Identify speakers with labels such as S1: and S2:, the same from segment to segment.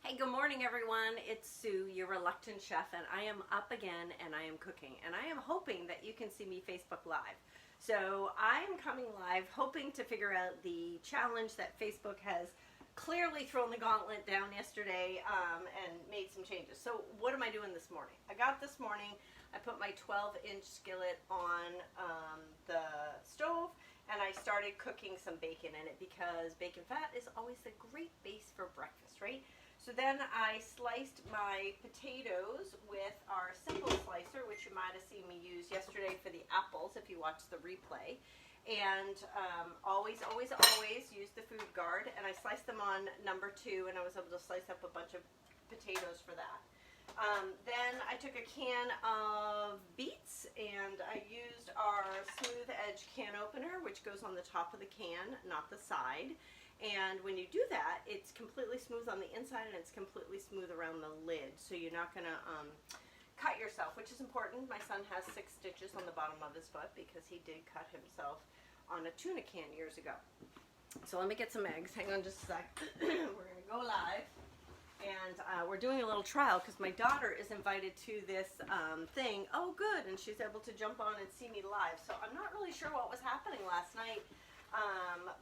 S1: Hey, good morning everyone. It's Sue, your reluctant chef, and I am up again and I am cooking. And I am hoping that you can see me Facebook Live. So I am coming live hoping to figure out the challenge that Facebook has clearly thrown the gauntlet down yesterday and made some changes. So what am I doing this morning? I got this morning, I put my 12-inch skillet on the stove and I started cooking some bacon in it because bacon fat is always a great base for breakfast, right? So then I sliced my potatoes with our simple slicer, which you might have seen me use yesterday for the apples if you watched the replay. And always use the food guard. And I sliced them on number 2, and I was able to slice up a bunch of potatoes for that. Then I took a can of beets, and I used our smooth edge can opener, which goes on the top of the can, not the side. And when you do that, it's completely smooth on the inside and it's completely smooth around the lid. So you're not going to cut yourself, which is important. My son has 6 stitches on the bottom of his foot because he did cut himself on a tuna can years ago. So let me get some eggs. Hang on just a sec. We're going to go live. And we're doing a little trial because my daughter is invited to this thing. Oh, good. And she's able to jump on and see me live. So I'm not really sure what was happening last night.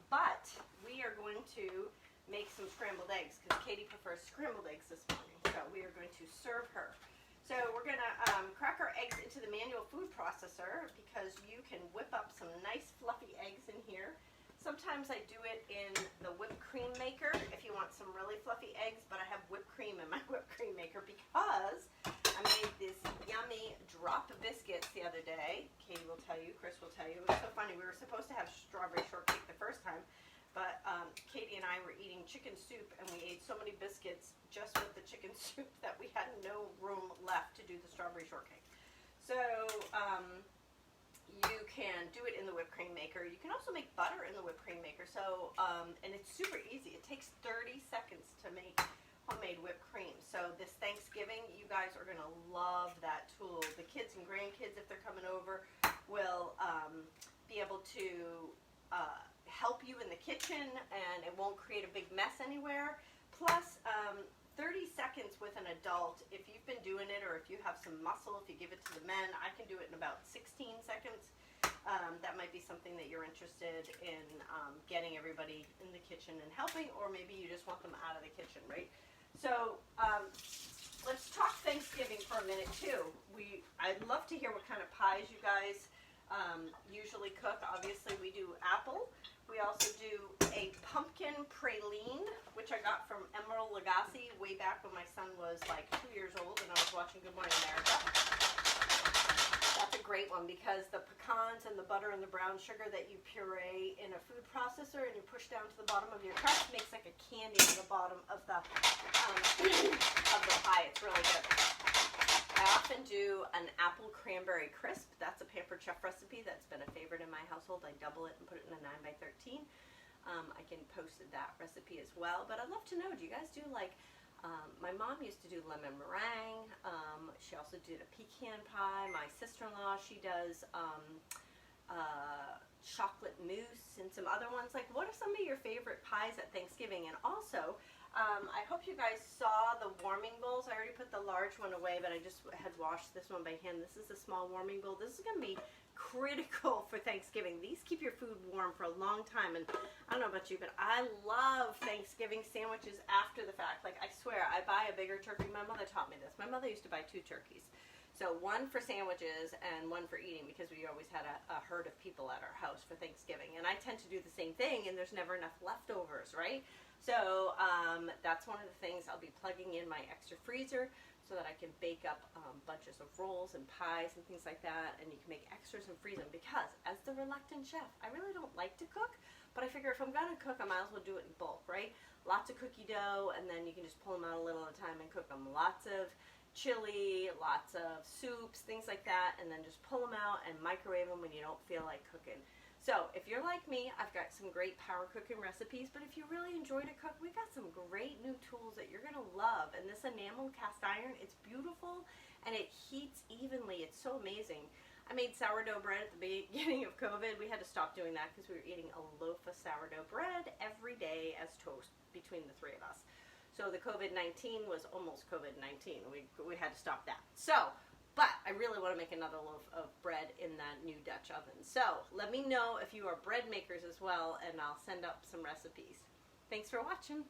S1: But we are going to make some scrambled eggs because Katie prefers scrambled eggs this morning. So we are going to serve her. So we're going to crack our eggs into the manual food processor because you can whip up some nice fluffy eggs in here. Sometimes I do it in the whipped cream maker if you want some really fluffy eggs, but I have whipped cream in my whipped cream maker because I made this yummy drop biscuits the other day. Katie will tell you, Chris will tell you. It was so funny. We were supposed to have strawberry shortcake the first time, but Katie and I were eating chicken soup, and we ate so many biscuits just with the chicken soup that we had no room left to do the strawberry shortcake. So you can do it in the whipped cream maker. You can also make butter in the whipped cream maker. So, and it's super easy. It takes 30 seconds to make homemade whipped cream. So this Thanksgiving, you guys are going to love that tool. The kids and grandkids, if they're coming over, will be able to help you in the kitchen, and it won't create a big mess anywhere. Plus, 30 seconds with an adult, if you've been doing it or if you have some muscle, if you give it to the men, I can do it in about 16 seconds. That might be something that you're interested in getting everybody in the kitchen and helping, or maybe you just want them out of the kitchen, right? So let's talk Thanksgiving for a minute too. I'd love to hear what kind of pies you guys usually cook. Obviously we do apple. We also do a pumpkin praline, which I got from Emerald Lagasse way back when my son was like 2 years old and I was watching Good Morning America. That's a great one because the pecans and the butter and the brown sugar that you puree in a food processor and you push down to the bottom of your crust makes like a candy on the bottom of the pie. It's really good. I often do an apple cranberry crisp. That's a Pampered Chef recipe that's been a favorite in my household. I double it and put it in a 9x13. I can post that recipe as well. But I'd love to know, do you guys do like, my mom used to do lemon meringue. She also did a pecan pie. My sister-in-law, she does chocolate mousse and some other ones. Like, what are some of your favorite pies at Thanksgiving? And also, I hope you guys saw the warming bowls. I already put the large one away, but I just had washed this one by hand. This is a small warming bowl. This is going to be critical for Thanksgiving. These keep your food warm for a long time, and I don't know about you, but I love Thanksgiving sandwiches after the fact. Like, I swear, I buy a bigger turkey. My mother taught me this. My mother used to buy 2 turkeys. So one for sandwiches and one for eating because we always had a herd of people at our house for Thanksgiving. And I tend to do the same thing, and there's never enough leftovers, right? So that's one of the things. I'll be plugging in my extra freezer so that I can bake up bunches of rolls and pies and things like that, and you can make extras and freeze them because as the reluctant chef, I really don't like to cook, but I figure if I'm going to cook, I might as well do it in bulk, right? Lots of cookie dough, and then you can just pull them out a little at a time and cook them. Lots of chili, lots of soups, things like that, and then just pull them out and microwave them when you don't feel like cooking. So if you're like me, I've got some great power cooking recipes, but if you really enjoy to cook, we've got some great new tools that you're going to love. And this enamel cast iron, it's beautiful and it heats evenly. It's so amazing. I made sourdough bread at the beginning of COVID. We had to stop doing that because we were eating a loaf of sourdough bread every day as toast between the 3 of us. So the COVID-19 was almost COVID-19. We had to stop that. So, but I really want to make another loaf of bread in that new Dutch oven. So let me know if you are bread makers as well, and I'll send up some recipes. Thanks for watching.